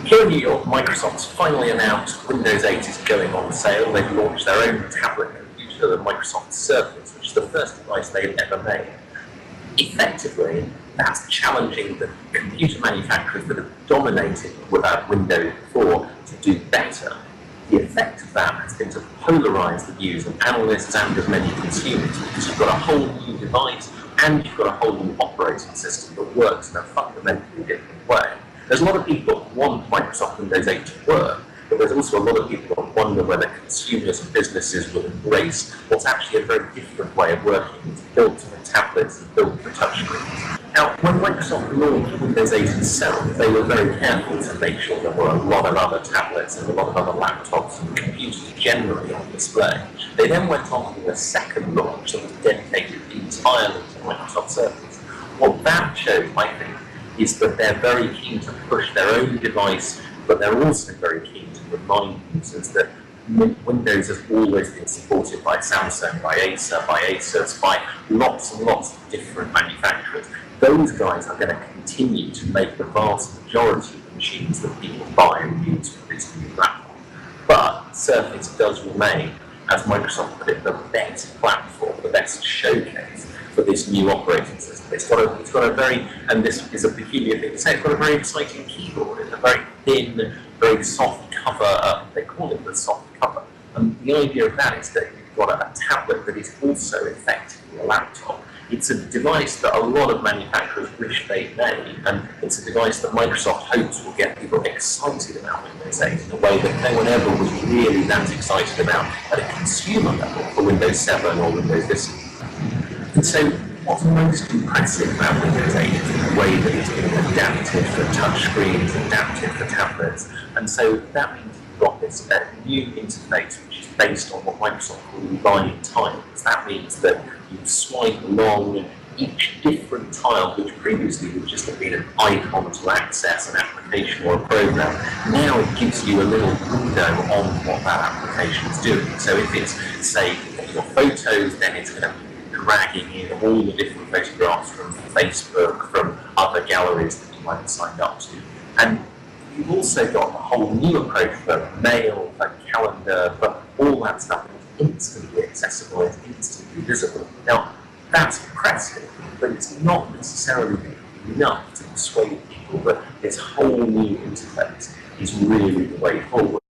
Here in New York, Microsoft's finally announced Windows 8 is going on sale. They've launched their own tablet computer, the Microsoft Surface, which is the first device they've ever made. Effectively, that's challenging the computer manufacturers that have dominated without Windows before to do better. The effect of that has been to polarise the views of analysts and of many consumers, because you've got a whole new device and you've got a whole new operating system that works in a fundamentally different way. There's a lot of people that want Microsoft Windows 8 to work, but there's also a lot of people that wonder whether consumers and businesses will embrace what's actually a very different way of working. It's built for tablets and built for touchscreens. Now, when Microsoft launched Windows 8 itself, they were very careful to make sure there were a lot of other tablets and a lot of other laptops and computers generally on display. They then went on to a second launch that was dedicated entirely to Microsoft Surface. What that shows, I think, is that they're very keen to push their own device, but they're also very keen to remind users that Windows has always been supported by Samsung, by Acer, by Asus, by lots and lots of different manufacturers. Those guys are going to continue to make the vast majority of machines that people buy and use for this new platform. But Surface does remain, as Microsoft put it, the best platform, the best showcase for this new operating system. It's got a very, and this is a peculiar thing to say, it's got a very exciting keyboard. It's a very thin, very soft cover. They call it the soft cover. And the idea of that is that you've got a tablet that is also effectively a laptop. It's a device that a lot of manufacturers wish they'd made, and it's a device that Microsoft hopes will get people excited about Windows 8 in a way that no one ever was really that excited about at a consumer level for Windows 7 or Windows Vista. And so what's most impressive about Windows 8 is the way that it's been adapted for touchscreens, adapted for tablets, and so that means you've got this new interface which is based on what Microsoft call line tiles. That means that you swipe along each different tile, which previously would just have been an icon to access an application or a program. Now it gives you a little window on what that application is doing. So if it's, say, your photos, then it's going to dragging in all the different photographs from Facebook, from other galleries that you might have signed up to. And you've also got a whole new approach for mail, for calendar, for all that stuff. It's instantly accessible, it's instantly visible. Now, that's impressive, but it's not necessarily enough to persuade people that this whole new interface is really the way forward.